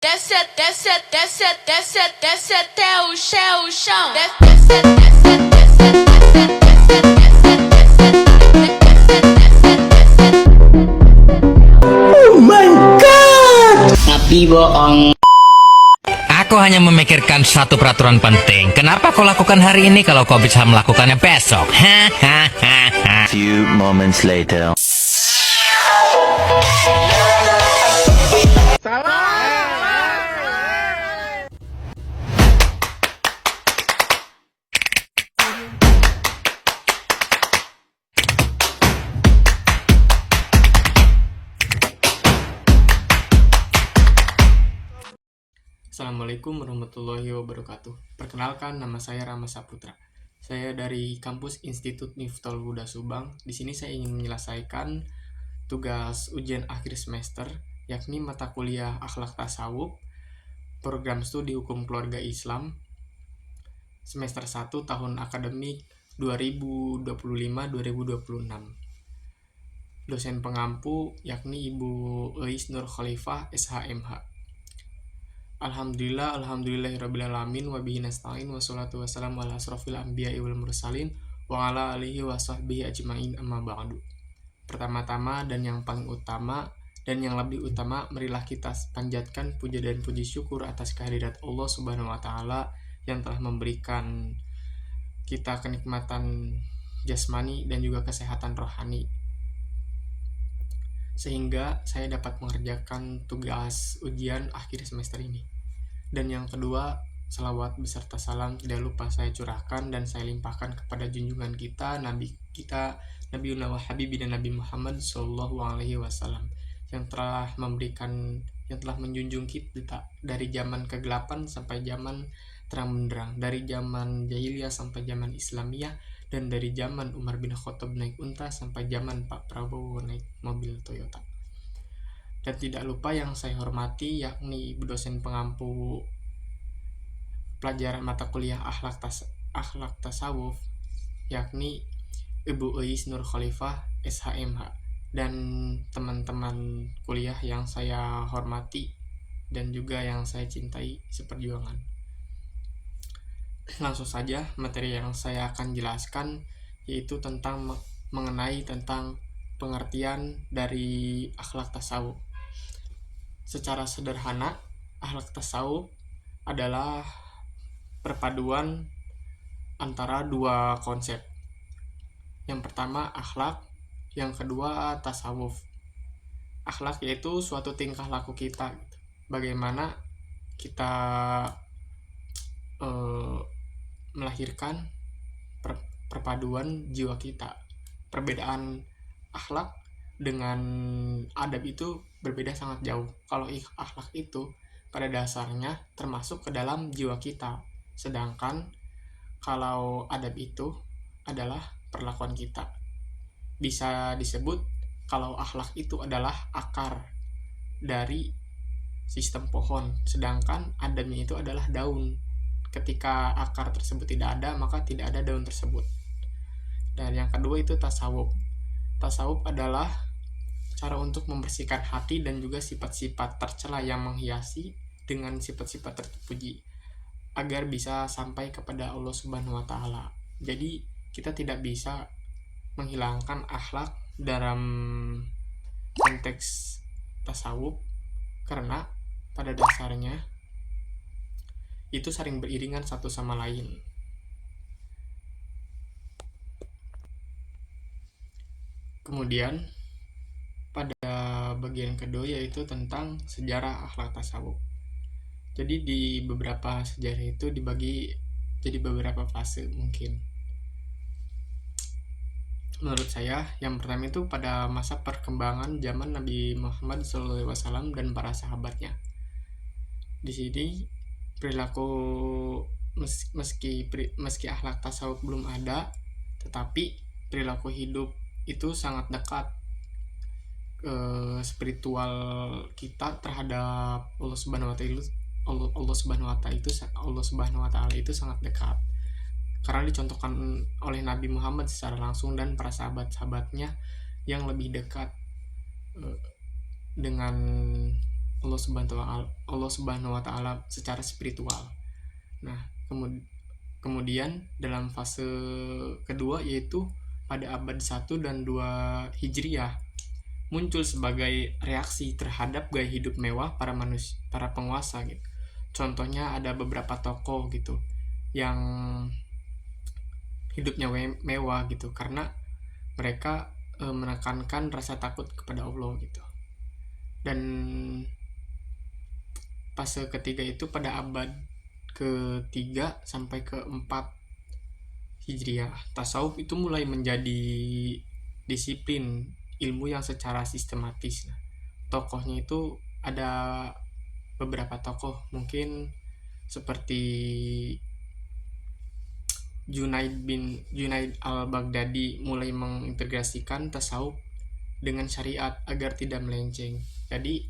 Desce até o chão. Desce. Oh my god. Tapi bohong. Aku hanya memikirkan satu peraturan penting. Kenapa kau lakukan hari ini kalau kau bisa melakukannya besok? Few moments later. Assalamualaikum warahmatullahi wabarakatuh. Perkenalkan, nama saya Rama Saputra. Saya dari kampus Institut Miftahul Huda Subang. Di sini saya ingin menyelesaikan tugas ujian akhir semester, yakni mata kuliah Akhlak Tasawuf, program studi Hukum Keluarga Islam, semester 1 tahun akademik 2025-2026. Dosen pengampu yakni Ibu Eis Nur Khalifah, SHMH. Alhamdulillahirrabbilalamin wabihi nasta'in wassalatu wassalamu ala asrofil anbiya'i wal mursalin wa ala alihi wa sahbihi ajma'in amma ba'du. Pertama-tama dan yang paling utama dan yang lebih utama, marilah kita panjatkan puja dan puji syukur atas kehadirat Allah Subhanahu wa taala yang telah memberikan kita kenikmatan jasmani dan juga kesehatan rohani, sehingga saya dapat mengerjakan tugas ujian akhir semester ini. Dan yang kedua, salawat beserta salam tidak lupa saya curahkan dan saya limpahkan kepada junjungan kita, Nabi Nabiullah wa Habibina Nabi Muhammad Sallallahu Alaihi Wasallam, yang telah menjunjung kita dari zaman kegelapan sampai zaman terang benderang, dari zaman jahiliyah sampai zaman Islamiyah, dan dari zaman Umar bin Khattab naik unta sampai zaman Pak Prabowo naik mobil Toyota. Dan tidak lupa yang saya hormati yakni Ibu dosen pengampu pelajaran mata kuliah akhlak tasawuf, yakni Ibu Eis Nur Khalifah, SHMH, dan teman-teman kuliah yang saya hormati dan juga yang saya cintai seperjuangan. Langsung saja, materi yang saya akan jelaskan yaitu mengenai tentang pengertian dari akhlak tasawuf. Secara sederhana, akhlak tasawuf adalah perpaduan antara dua konsep. Yang pertama akhlak, yang kedua tasawuf. Akhlak yaitu suatu tingkah laku kita, bagaimana kita melahirkan perpaduan jiwa kita. Perbedaan akhlak dengan adab itu berbeda sangat jauh. Kalau akhlak itu pada dasarnya termasuk ke dalam jiwa kita, sedangkan kalau adab itu adalah perlakuan kita. Bisa disebut kalau akhlak itu adalah akar dari sistem pohon, sedangkan adabnya itu adalah daun. Ketika akar tersebut tidak ada, maka tidak ada daun tersebut. Dan yang kedua itu tasawuf. Tasawuf adalah cara untuk membersihkan hati dan juga sifat-sifat tercela yang menghiasi dengan sifat-sifat terpuji agar bisa sampai kepada Allah Subhanahu wa taala. Jadi kita tidak bisa menghilangkan akhlak dalam konteks tasawuf karena pada dasarnya itu saling beriringan satu sama lain. Kemudian pada bagian kedua yaitu tentang sejarah akhlak tasawuf. Jadi di beberapa sejarah itu dibagi jadi beberapa fase mungkin. Menurut saya, yang pertama itu pada masa perkembangan zaman Nabi Muhammad SAW dan para sahabatnya. Di sini perilaku meski akhlak tasawuf belum ada, tetapi perilaku hidup itu sangat dekat. Spiritual kita terhadap Allah Subhanahu wa taala itu sangat dekat, karena dicontohkan oleh Nabi Muhammad secara langsung dan para sahabat-sahabatnya yang lebih dekat dengan Allah Subhanahu wa taala secara spiritual. Nah, kemudian dalam fase kedua yaitu pada abad 1 dan 2 Hijriah muncul sebagai reaksi terhadap gaya hidup mewah para penguasa gitu. Contohnya ada beberapa tokoh gitu yang hidupnya mewah gitu karena mereka menekankan rasa takut kepada Allah gitu. Dan fase ketiga itu pada abad ke-3 sampai ke-4 Hijriah. Tasawuf itu mulai menjadi disiplin ilmu yang secara sistematis. Tokohnya itu ada beberapa tokoh, mungkin seperti Junaid al-Baghdadi mulai mengintegrasikan tasawuf dengan syariat agar tidak melenceng. Jadi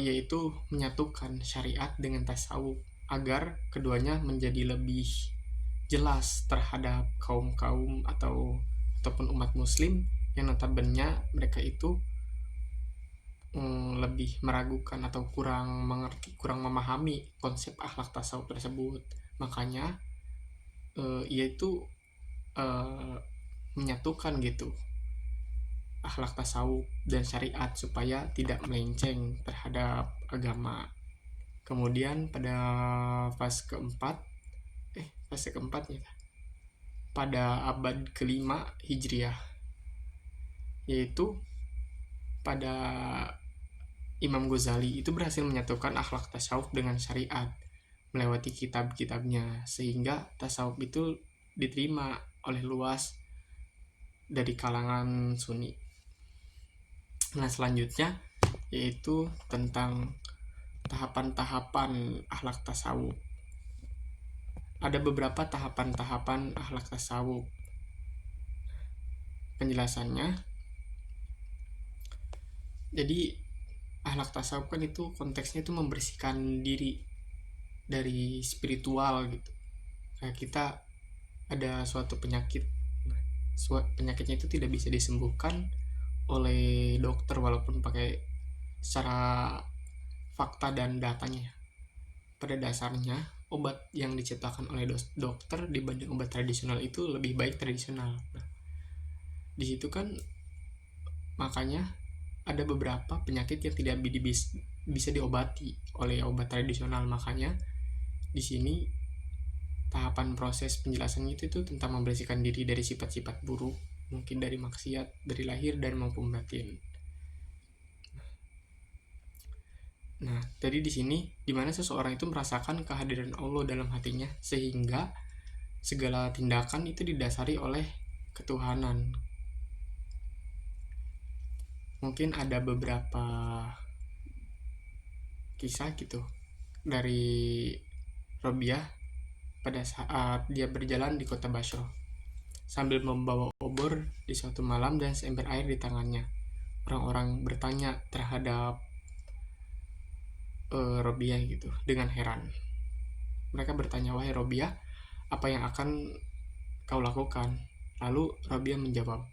yaitu menyatukan syariat dengan tasawuf agar keduanya menjadi lebih jelas terhadap kaum-kaum ataupun umat muslim yang notabene mereka itu lebih meragukan atau kurang mengerti, kurang memahami konsep akhlak tasawuf tersebut. Makanya yaitu menyatukan gitu akhlak tasawuf dan syariat supaya tidak melenceng terhadap agama. Kemudian pada fase keempat ya, pada abad ke-5 Hijriah, yaitu pada Imam Ghazali itu berhasil menyatukan akhlak tasawuf dengan syariat melewati kitab-kitabnya, sehingga tasawuf itu diterima oleh luas dari kalangan Sunni. Nah, selanjutnya yaitu tentang tahapan-tahapan akhlak tasawuf. Ada beberapa tahapan-tahapan akhlak tasawuf. Penjelasannya, jadi akhlak tasawuf kan itu konteksnya itu membersihkan diri dari spiritual gitu. Kayak kita ada suatu penyakit, penyakitnya itu tidak bisa disembuhkan oleh dokter walaupun pakai secara fakta dan datanya. Pada dasarnya obat yang diciptakan oleh dokter dibanding obat tradisional itu lebih baik tradisional. Nah, di situ kan makanya ada beberapa penyakit yang tidak bisa diobati oleh obat tradisional. Makanya di sini tahapan proses penjelasannya itu tentang membersihkan diri dari sifat-sifat buruk, mungkin dari maksiat, dari lahir dan maupun batin. Nah, jadi di sini dimana seseorang itu merasakan kehadiran Allah dalam hatinya sehingga segala tindakan itu didasari oleh ketuhanan. Mungkin ada beberapa kisah gitu dari Robiah pada saat dia berjalan di kota Basra sambil membawa obor di suatu malam dan seember air di tangannya. Orang-orang bertanya terhadap Robiah gitu dengan heran. Mereka bertanya, "Wahai Robiah, apa yang akan kau lakukan?" Lalu Robiah menjawab,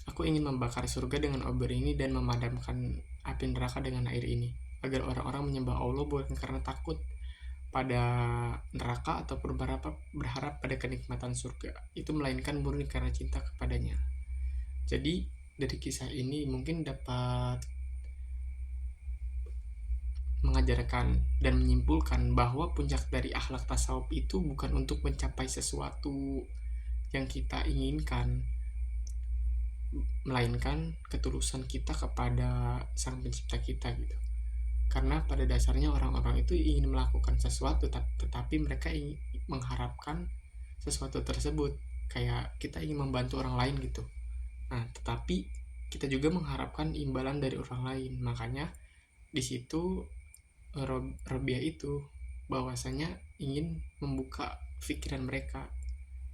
"Aku ingin membakar surga dengan obor ini dan memadamkan api neraka dengan air ini, agar orang-orang menyembah Allah bukan karena takut pada neraka ataupun berharap pada kenikmatan surga itu, melainkan murni karena cinta kepadanya." Jadi dari kisah ini mungkin dapat mengajarkan dan menyimpulkan bahwa puncak dari akhlak tasawuf itu bukan untuk mencapai sesuatu yang kita inginkan, melainkan ketulusan kita kepada Sang Pencipta kita gitu. Karena pada dasarnya orang-orang itu ingin melakukan sesuatu, tetapi mereka ingin mengharapkan sesuatu tersebut. Kayak kita ingin membantu orang lain gitu. Nah, tetapi kita juga mengharapkan imbalan dari orang lain. Makanya di situ Robiah itu bahwasanya ingin membuka pikiran mereka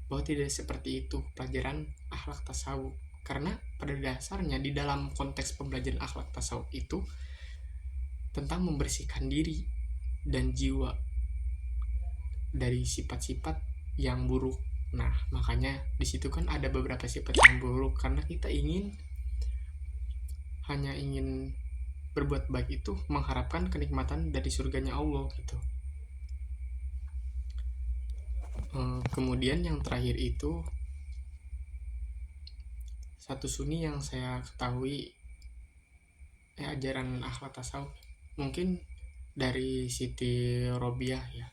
bahwa tidak seperti itu pelajaran akhlak tasawuf. Karena pada dasarnya di dalam konteks pembelajaran akhlak tasawuf itu tentang membersihkan diri dan jiwa dari sifat-sifat yang buruk. Nah, makanya di situ kan ada beberapa sifat yang buruk karena kita hanya ingin berbuat baik itu mengharapkan kenikmatan dari surganya Allah gitu. Kemudian yang terakhir itu satu sunni yang saya ketahui ajaran akhlak tasawuf mungkin dari Siti Robiah ya,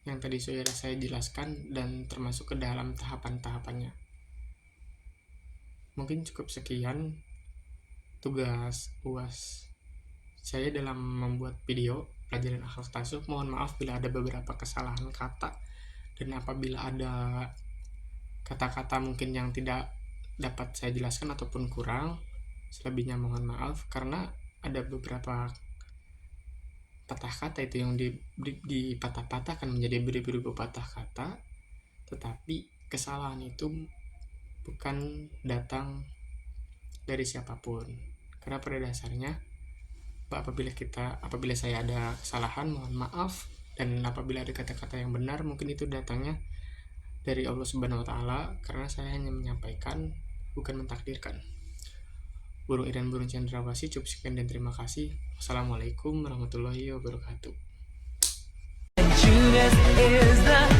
yang tadi sudah saya jelaskan dan termasuk ke dalam tahapan-tahapannya. Mungkin cukup sekian tugas UAS saya dalam membuat video pelajaran akhlak tasawuf. Mohon maaf bila ada beberapa kesalahan kata, dan apabila ada kata-kata mungkin yang tidak dapat saya jelaskan ataupun kurang, selebihnya mohon maaf, karena ada beberapa patah kata itu yang dipatah-patahkan menjadi beribu-ribu patah kata, tetapi kesalahan itu bukan datang dari siapapun, karena pada dasarnya apabila saya ada kesalahan mohon maaf, dan apabila ada kata-kata yang benar mungkin itu datangnya dari Allah Subhanahu wa Ta'ala, karena saya hanya menyampaikan bukan mentakdirkan. Burung Iran burung cendrawasih, cukup sekian dan terima kasih. Wassalamualaikum warahmatullahi wabarakatuh. Julius is the